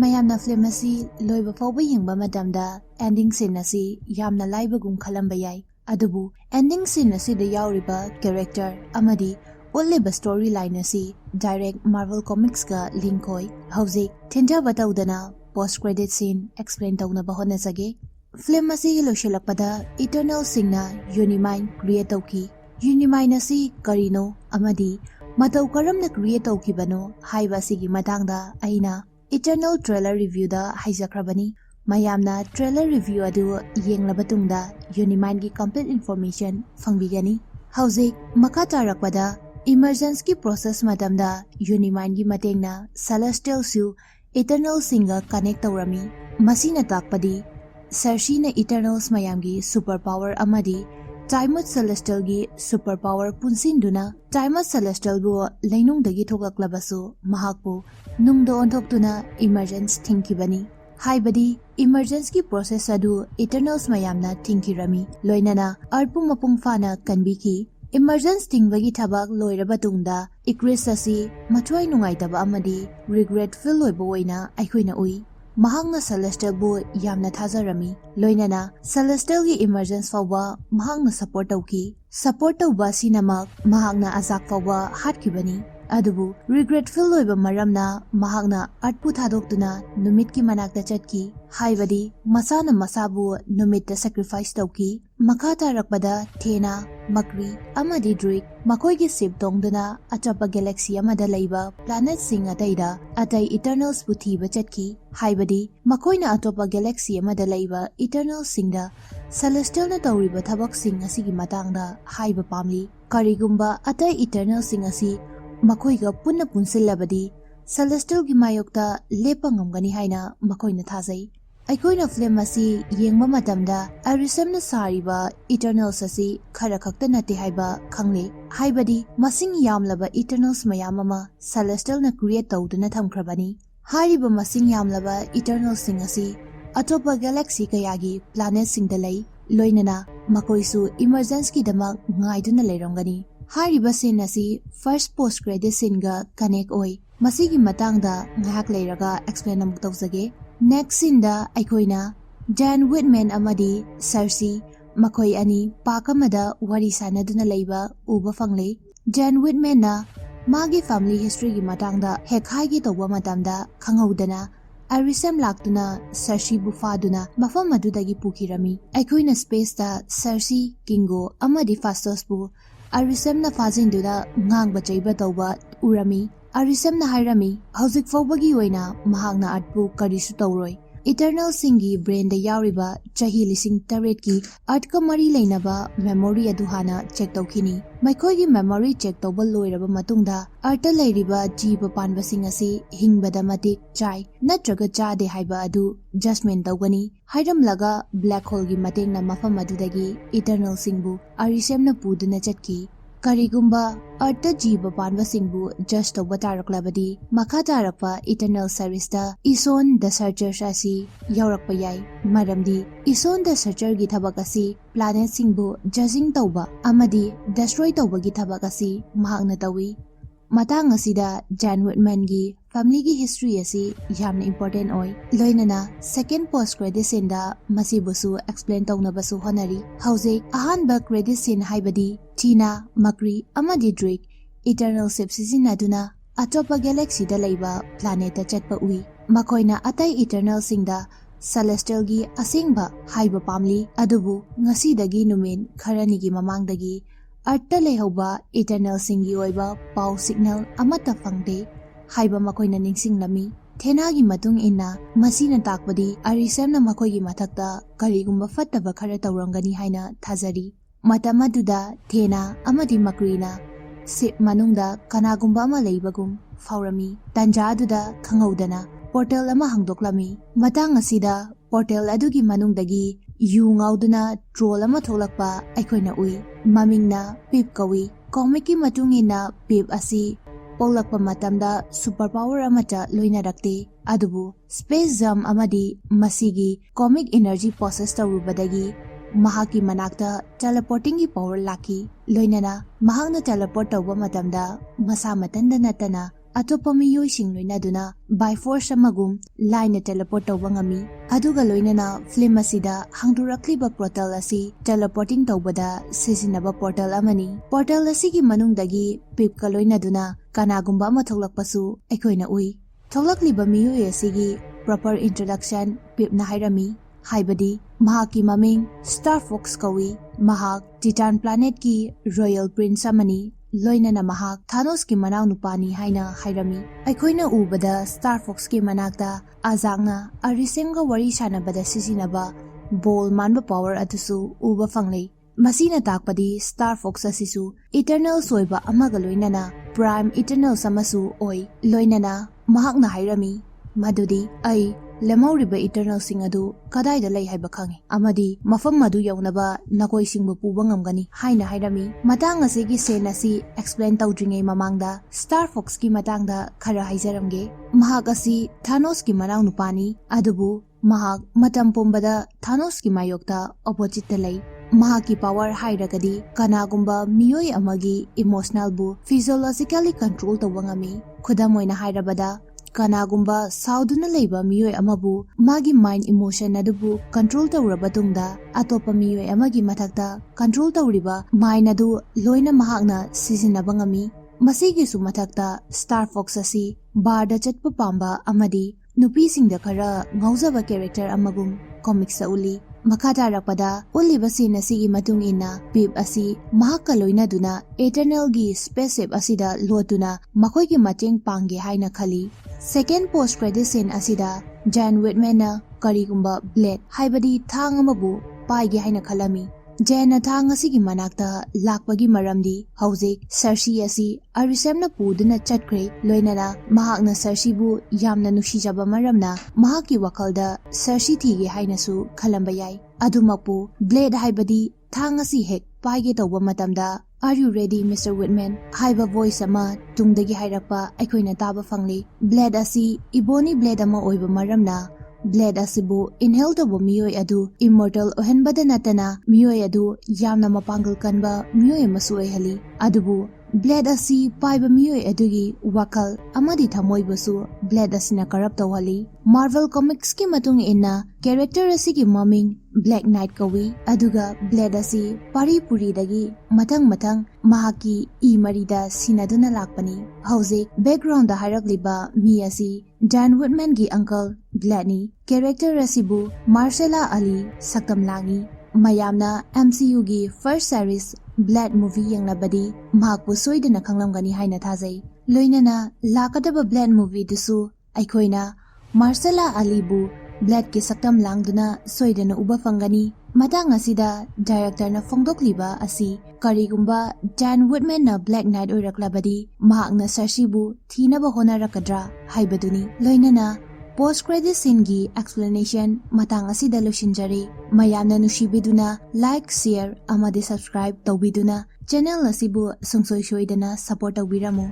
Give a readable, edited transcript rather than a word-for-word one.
mayamna film asi loiba fawba yengba matamda ending scene asi yamna laibagum khalamba yai adubu ending scene asi da yauriba character amadi Oleba storyline asi direct Marvel Comics ka link hoy hauzik thinja bataudana post credit scene explain tawna bahona sage film asi loshilakpada eternal singna unimind create tawki unimind asi karino amadi matau karamna create tawkibano haiba sigi matangda aina eternal trailer review da haizakrabani mayamna trailer review adu yenglaba tungda unimind gi complete information fangbigani hauzik makata rakpada emergency process matamda unimind gi matengna celestial su eternal singa connect tawrami masina takpadi Cersei na eternals mayamgi superpower amadi Timot Celestial gi superpower punsinduna Timot Celestial bu lainung dagi thoklaklabasu mahakpu nungdo onthoktuna emergency thinkibani haibadi emergency process adu eternals mayamna thinkirami loinana arpu mapung fana kanbiki emergency tingbagi thabak loiraba tungda ikris asi mathwai nungaitaba amadi regretful loiba oina aikoina ui mahangna celestial bu yamna thazarami loinana celestial gi emergency fawba mahangna support tawba sinamak mahangna azak fawba hatkibani adubu regretful loiba maramna mahangna atpu thadoktuna numit ki manakta chatki haibadi masana masabu numit ta sacrifice tawki makata rakpada thena makri amadi druid makoi gi sip tongduna atapa galaxy amada leiba planet sing ataida atai eternals buthi bachatki haibadi makoina atopa galaxy amada leiba eternals singda celestial na tawriba thabak sing asigi matangda haiba pamli karigumba atai eternals sing asi makoiga punna punsilabadi celestial gi mayokta lepa ngamgani haina makoina thazai aikoina film asi yengma matamda arisemna sariba eternals asi khara khakta nate haiba khangle haibadi masing yamlaba eternals mayamama celestial na create tawduna thamkhrabani hariba masing yamlaba eternals sing asi atopa galaxy kayagi planet sing dalai loinana makoisu emergency ki damak ngaiduna leirongani hariba scene asi first post credit scene ga connect oi masigi matangda ngahak leiraga explain amuk tawzage next scene da aikoina Dan Whitman amadi Cersei makoi ani pakamada wari sanaduna leiba uba fangle Dan Whitman na magi family history gi matangda hekhai gi tawba matamda khanghaudana Arisem laktuna Cersei bu faduna mafam adudagi pukirami aikoina space da Cersei Kingo amadi Fastos bu Arisem na fazinduna ngangba chaiba tawba urami Arisem na hairami hauzik fawbagi oina mahangna atpu karisu tawroi eternal singi brain da yauriba chahi lising taret ki atka mari leinaba memory adu hana check tawkini maikoi gi memory check tawba loiraba matungda arta leiriba jiba panba sing asi hingbada matik chai natraga chade haiba adu judgment tawgani hairam laga black hole gi matengna mafam adudagi eternal singbu Arisem na puduna chatki karigumba arta jiba panba singbu just tawba taraklabadi makha tarakpa eternal service da ison the searcher asi yaurakpa yai maramdi ison the searcher gi thabak asi planet singbu judging tawba amadi destroy tawba gi thabak asi mahakna tawi matang asida Dan Whitman gi family gi history asi yamna important oi loinana second post credit scene da masibusu explain tawna basu honari hauze ahanba credit scene haibadi Tina Makri amadi Drake eternal ship sizinaduna atopa galaxy da leiba planet chatpa ui makoina atai eternal singda celestial gi asingba haiba pamli adubu ngasi dagi numin kharani gi mamangdagi arta lehoba eternal singi oiba pau signal amata fangde haiba makoina ningsinglami Thenagi matung inna masina takpadi Arisemna makoigi mathakta karigumba fattaba khara tawrangani haina thazari matamaduda Thena amadi Makrina sip manungda kanagumba ama leibagum faurami tanjaduda khanghaudana portal ama hangdoklami matang asida portal adugi manungdagi yu ngauduna troll ama tholakpa aikoina ui mamingna pip kawi comic ki matungina pip asi Polakpa matamda superpower amata loina rakte adubu space jam amadi masigi comic energy process tawrubadagi mahaki manakta teleporting gi power laki loinana mahangna teleport tawba matamda masa matanda natana ꯑꯇꯣꯞꯄ ꯃꯤꯑꯣꯏꯁꯤꯡ ꯂꯣꯏꯅꯗꯨꯅ ꯕꯥꯏ force ꯑꯃꯒꯨꯝ ꯂꯥꯏꯅ ꯇꯦꯂꯦꯄꯣꯔꯠ ꯇꯧꯕ ꯉꯝꯃꯤ ꯑꯗꯨꯒ ꯂꯣꯏꯅꯅ ꯐꯤल्म ꯑꯁꯤꯗ ꯍꯥꯡꯗꯣꯔꯛꯂꯤꯕ portal ꯑꯁꯤ ꯇꯦꯂꯦꯄꯣꯔटिंग ꯇꯧꯕꯗ ꯁꯤꯖꯤꯟꯅꯕ ꯄꯣꯔꯇꯦꯜ ꯑꯃꯅꯤ ꯄꯣꯔꯇꯦꯜ ꯑꯁꯤꯒꯤ ꯃꯅꯨꯡꯗꯒꯤ ꯄꯤꯞꯀ ꯂꯣꯏꯅꯗꯨꯅ ꯀꯅꯥꯒꯨꯝꯕ ꯑꯃ ꯊꯣꯛꯂꯛꯄꯁꯨ ꯑꯩꯈꯣꯏꯅ ꯎꯏ ꯊꯣꯛꯂꯛꯂꯤꯕ ꯃꯤꯑꯣꯏ ꯑꯁꯤꯒꯤ ꯄ꯭ꯔꯣꯄꯔ ꯏꯟꯇ꯭ꯔꯣꯗꯛꯁꯟ ꯄꯤꯞꯅ ꯍꯥꯏꯔꯝꯃꯤ ꯍꯥꯏꯕꯗꯤ ꯃꯍꯥꯛꯀꯤ ꯃꯃꯤꯡ ꯁ꯭ꯇꯥꯔ ꯐꯣꯛꯁ ꯀꯧꯏ ꯃꯍꯥꯛ ꯇꯤꯇꯥꯟ ꯄ꯭ꯂꯥꯅꯦꯠꯀꯤ ꯔꯣꯌꯦꯜ ꯄ꯭ꯔꯤꯟꯁ ꯑꯃꯅꯤ ꯂꯣꯏꯅꯅ ꯃꯍꯥꯛ ꯊꯥꯅꯣꯁꯀꯤ ꯃꯅꯥꯎꯅꯨꯄꯥꯅꯤ ꯍꯥꯏꯅ ꯍꯥꯏꯔꯝꯃꯤ ꯑꯩꯈꯣꯏꯅ ꯎꯕꯗ ꯁ꯭ꯇꯥꯔ ꯐꯣꯛꯁꯀꯤ ꯃꯅꯥꯛꯇ ꯑꯖꯥꯛꯅ ꯑꯔꯤꯁꯦꯝꯒ ꯋꯥꯔꯤ ꯁꯥꯟꯅꯕꯗ ꯁꯤꯖꯤꯟꯅꯕ ꯕꯣꯜ ꯃꯥꯟꯕ ꯄꯥꯋꯔ ꯑꯗꯨꯁꯨ ꯎꯕ ꯐꯪꯂꯦ ꯃꯁꯤꯅ ꯇꯥꯛꯄꯗꯤ ꯁ꯭ꯇꯥꯔ ꯐꯣꯛꯁ ꯑꯁꯤꯁꯨ ꯏꯇꯔꯅꯦꯜꯁ ꯑꯣꯏꯕ ꯑꯃꯒ ꯂꯣꯏꯅꯅ ꯄ꯭ꯔꯥꯏꯝ ꯏꯇꯔꯅꯦꯜꯁ ꯑꯃꯁꯨ ꯑꯣꯏ ꯂꯣꯏꯅꯅ ꯃꯍꯥꯛꯅ ꯍꯥꯏꯔꯝꯃꯤ ꯃꯗꯨꯗꯤ ꯑꯩ ꯂꯦꯝꯍꯧꯔꯤꯕ ꯏꯇꯔꯅꯦꯜꯁꯤꯡ ꯑꯗꯨ ꯀꯗꯥꯏꯗ ꯂꯩ ꯍꯥꯏꯕ ꯈꯪꯏ ꯑꯃꯗꯤ ꯃꯐꯝ ꯑꯗꯨ ꯌꯧꯅꯕ ꯅꯈꯣꯏꯁꯤꯡꯕꯨ ꯄꯨꯕ ꯉꯝꯒꯅꯤ ꯍꯥꯏꯅ ꯍꯥꯏꯔꯝꯃꯤ ꯃꯇꯥꯡ ꯑꯁꯤꯒꯤ ꯁꯦꯟ ꯑꯁꯤ ꯑꯦꯛꯁꯄ꯭ꯂꯦꯟ ꯇꯧꯗ꯭ꯔꯤꯉꯩ ꯃꯃꯥꯡꯗ ꯁ꯭ꯇꯥꯔ ꯐꯣꯛꯁꯀꯤ ꯃꯇꯥꯡꯗ ꯈꯔ ꯍꯥꯏꯖꯔꯝꯒꯦ ꯃꯍꯥꯛ ꯑꯁꯤ ꯊꯥꯅꯣꯁꯀꯤ ꯃꯅꯥꯎꯅꯨꯄꯥꯅꯤ ꯑꯗꯨꯕꯨ ꯃꯍꯥꯛ ꯃꯇꯝ ꯄꯨꯝꯕꯗ ꯊꯥꯅꯣꯁꯀꯤ ꯃꯥꯌꯣꯛꯇ ꯑꯣꯄꯣꯖꯤꯠꯇ ꯂꯩ ꯃꯍꯥꯛꯀꯤ ꯄꯥꯋꯔ ꯍꯥꯏꯔꯒꯗꯤ ꯀꯅꯥꯒꯨꯝꯕ ꯃꯤꯑꯣꯏ ꯑꯃꯒꯤ ꯏꯃꯣꯁꯅꯦꯜꯕꯨ ꯐꯤꯖꯤꯑꯣꯂꯣꯖꯤꯀꯦꯜꯂꯤ ꯀꯟꯇ꯭ꯔꯣꯜ ꯇꯧꯕ ꯉꯝꯃꯤ ꯈꯨꯗꯝ ꯑꯣꯏꯅ ꯍꯥꯏꯔꯕꯗ ꯀꯅꯥꯒꯨꯝꯕ ꯁꯥꯎꯗꯨꯅ ꯂꯩꯕ ꯃꯤꯑꯣꯏ ꯑꯃꯕꯨ ꯃꯥꯒꯤ ꯃꯥꯏꯟ ꯏꯃꯣꯁꯟ ꯑꯗꯨꯕꯨ ꯀꯟꯇ꯭ꯔꯣꯜ ꯇꯧꯔꯕ ꯇꯨꯡꯗ ꯑꯇꯣꯞꯄ ꯃꯤꯑꯣꯏ ꯑꯃꯒꯤ ꯃꯊꯛꯇ ꯀꯟꯇ꯭ꯔꯣल ꯇꯧꯔꯤꯕ ꯃꯥꯏꯟ ꯑꯗꯨ ꯂꯣꯏꯅ ꯃꯍꯥꯛꯅ ꯁꯤꯖꯤꯟꯅꯕ ꯉꯝꯃꯤ ꯃꯁꯤꯒꯤꯁꯨ ꯃꯊꯛꯇ ꯁ꯭ꯇꯥꯔ ꯐꯣꯛꯁ ꯑꯁꯤ ꯕꯥꯔꯗ ꯆꯠꯄ ꯄꯥꯝꯕ ꯑꯃꯗꯤ ꯅꯨꯄꯤꯁꯤꯡꯗ ꯈꯔ ꯉꯥꯎꯖꯕ ꯀꯦꯔꯦꯛꯇꯔ ꯑꯃꯒꯨꯝ ꯀꯣꯃꯤꯛꯁꯇ ꯎꯠꯂꯤ ꯃꯈꯥ ꯇꯥꯔꯛꯄꯗ ꯎꯠꯂꯤꯕ ꯁꯤꯟ ꯑꯁꯤꯒꯤ ꯃꯇꯨꯡ ꯏꯟꯅ ꯄꯤꯞ ꯑꯁꯤ ꯃꯍꯥꯛꯀ ꯂꯣꯏꯅꯗꯨꯅ ꯏꯇꯔꯅꯦꯜꯒꯤ ꯁ꯭ꯄꯦꯁꯁꯤꯞ ꯑꯁꯤꯗ ꯂꯣꯠꯇꯨꯅ ꯃꯈꯣꯏꯒꯤ ꯃꯇꯦꯡ ꯄꯥꯡꯒꯦ ꯍꯥꯏꯅ ꯈꯜꯂꯤ ꯁꯦꯀꯦꯟ ꯄꯣꯁꯠ ꯀ꯭ꯔꯦꯗꯤꯠ ꯁꯤꯟ ꯑꯁꯤꯗ ꯖꯦꯟ ꯋꯤꯠꯃꯦꯟꯅ ꯀꯔꯤꯒꯨꯝꯕ ꯕ꯭ꯂꯦꯗ ꯍꯥꯏꯕꯗꯤ ꯊꯥꯡ ꯑꯃꯕꯨ ꯄꯥꯏꯒꯦ ꯍꯥꯏꯅ ꯈꯜꯂꯝꯃꯤ ꯖꯦꯟꯅ ꯊꯥꯡ ꯑꯁꯤꯒꯤ ꯃꯅꯥꯛꯇ ꯂꯥꯛꯄꯒꯤ ꯃꯔꯝꯗꯤ ꯍꯧꯖꯤꯛ ꯁꯔꯁꯤ ꯑꯁꯤ ꯑꯔꯤꯁꯦꯝꯅ ꯄꯨꯗꯨꯅ ꯆꯠꯈ꯭ꯔꯦ ꯂꯣꯏꯅꯅ ꯃꯍꯥꯛꯅ ꯁꯔꯁꯤꯕꯨ ꯌꯥꯝꯅ ꯅꯨꯡꯁꯤꯖꯕ ꯃꯔꯝꯅ ꯃꯍꯥꯛꯀꯤ ꯋꯥꯈꯜꯗ ꯁꯔꯁꯤ ꯊꯤꯒꯦ ꯍꯥꯏꯅꯁꯨ ꯈꯜꯂꯝꯕ ꯌꯥꯏ ꯑꯗꯨꯃꯛꯄꯨ ꯕ꯭ꯂꯦꯗ ꯍꯥꯏꯕꯗꯤ ꯊꯥꯡ ꯑꯁꯤ ꯍꯦꯛ ꯄꯥꯏꯒꯦ ꯇꯧꯕ ꯃꯇꯝꯗ Are you ready, Mr. Whitman? ꯍꯥꯏꯕ ꯚꯣꯏꯁ ꯑꯃ ꯇꯨꯡꯗꯒꯤ ꯍꯥꯏꯔꯛꯄ ꯑꯩꯈꯣꯏꯅ ꯇꯥꯕ ꯐꯪꯂꯤ ꯕ꯭ꯂꯦꯗ ꯑꯁꯤ ꯏꯕꯣꯅꯤ ꯕ꯭ꯂꯦꯗ ꯑꯃ ꯑꯣꯏꯕ ꯃꯔꯝꯅ ꯕ꯭ꯂꯦꯗ ꯑꯁꯤꯕꯨ ꯏꯟꯍꯦꯜ ꯇꯧꯕ ꯃꯤꯑꯣꯏ ꯑꯗꯨ ꯏꯃꯣꯔꯇꯦꯜ ꯑꯣꯏꯍꯟꯕꯗ ꯅꯠꯇꯅ ꯃꯤꯑꯣꯏ ꯑꯗꯨ ꯌꯥꯝꯅ ꯃꯄꯥꯡꯒꯜ ꯀꯟꯕ ꯃꯤꯑꯣꯏ ꯑꯃꯁꯨ ꯑꯣꯏꯍꯜꯂꯤ ꯑꯗꯨꯕꯨ ꯕ꯭ꯂꯦꯗ ꯑꯁꯤ ꯄꯥꯏꯕ ꯃꯤꯑꯣꯏ ꯑꯗꯨꯒꯤ ꯋꯥꯈꯜ ꯑꯃꯗꯤ ꯊꯃꯣꯏꯕꯨꯁꯨ ꯕ꯭ꯂꯦꯗ ꯑꯁꯤꯅ ꯀꯔꯞ ꯇꯧꯍꯜꯂꯤ ꯃꯥꯔꯚꯦꯜ ꯀꯣꯃꯤꯛꯁꯀꯤ ꯃꯇꯨꯡ ꯏꯟꯅ ꯀꯦꯔꯦꯛꯇꯔ ꯑꯁꯤꯒꯤ ꯃꯃꯤꯡ ꯕ꯭ꯂꯦꯛ ꯅꯥꯏꯠ ꯀꯧꯏ ꯑꯗꯨꯒ ꯕ꯭ꯂꯦꯗ ꯑꯁꯤ ꯄꯥꯔꯤꯄꯨꯔꯤꯗꯒꯤ ꯃꯊꯪ ꯃꯍꯥꯛꯀꯤ ꯏ ꯃꯔꯤꯗ ꯁꯤꯟꯅꯗꯨꯅ ꯂꯥꯛꯄꯅꯤ ꯍꯧꯖꯤꯛ ꯕꯦꯛꯒ꯭ꯔꯥꯎꯟꯗ ꯍꯥꯏꯔꯛꯂꯤꯕ ꯃꯤ ꯑꯁꯤ ꯖꯦꯟ ꯋꯤꯠꯃꯦꯟꯒꯤ ꯑꯪꯀꯜ ꯕ꯭ꯂꯦꯗꯅꯤ ꯀꯦꯔꯦꯛꯇꯔ ꯑꯁꯤꯕꯨ ꯃꯥꯔꯁꯦꯂꯥ ꯑꯂꯤ ꯁꯛꯇꯝ ꯂꯥꯡꯏ ꯃꯌꯥꯝꯅ MCUꯒꯤ ꯐꯥꯔꯁꯠ ꯁꯦꯔꯤꯁ ꯕ꯭ꯂꯦꯗ ꯃꯨꯚꯤ ꯌꯦꯡꯂꯕꯗꯤ ꯃꯍꯥꯛꯄꯨ ꯁꯣꯏꯗꯅ ꯈꯪꯂꯝꯒꯅꯤ ꯍꯥꯏꯅ ꯊꯥꯖꯩ ꯂꯣꯏꯅꯅ ꯂꯥꯛꯀꯗꯕ ꯕ꯭ꯂꯦꯗ ꯃꯨꯚꯤꯗꯨꯁꯨ ꯑꯩꯈꯣꯏꯅ ꯃꯥꯔꯁꯦꯂꯥ ꯑꯂꯤꯕꯨ ꯕ꯭ꯂꯦꯗꯀꯤ ꯁꯛꯇꯝ ꯂꯥꯡꯗꯨꯅ ꯁꯣꯏꯗꯅ ꯎꯕ ꯐꯪꯒꯅꯤ ꯃꯇꯥꯡ ꯑꯁꯤꯗ ꯗꯥꯏꯔꯦꯛꯇꯔꯅ ꯐꯣꯡꯗꯣꯛꯂꯤꯕ ꯑꯁꯤ ꯀꯔꯤꯒꯨꯝꯕ ꯖꯦꯟ ꯋꯤꯠꯃꯦꯟꯅ ꯕ꯭ꯂꯦꯛ ꯅꯥꯏꯠ ꯑꯣꯏꯔꯛꯂꯕꯗꯤ ꯃꯍꯥꯛꯅ ꯁꯔꯁꯤꯕꯨ ꯊꯤꯅꯕ ꯍꯣꯠꯅꯔꯛꯀꯗ꯭ꯔꯥ ꯍꯥꯏꯕꯗꯨꯅꯤ ꯂꯣꯏꯅꯅ ꯄꯣꯁꯠ ꯀ꯭ꯔꯦꯗꯤꯠ ꯁꯤꯟꯒꯤ ꯑꯦꯛꯁꯄ꯭ꯂꯦꯅꯦꯁꯟ ꯃꯇꯥꯡ ꯑꯁꯤꯗ ꯂꯣꯏꯁꯤꯟꯖꯔꯤ ꯃꯌꯥꯝꯅ ꯅꯨꯡꯁꯤꯕꯤꯗꯨꯅ ꯂꯥꯏꯛ ꯁꯦꯌꯔ ꯑꯃꯗꯤ ꯁꯕꯁꯀ꯭ꯔꯥꯏꯕ ꯇꯧꯕꯤꯗꯨꯅ ꯆꯦꯅꯦꯜ ꯑꯁꯤꯕꯨ ꯁꯨꯡꯁꯣꯏ ꯁꯣꯏꯗꯅ ꯁꯄꯣꯔꯠ ꯇꯧꯕꯤꯔꯝꯃꯨ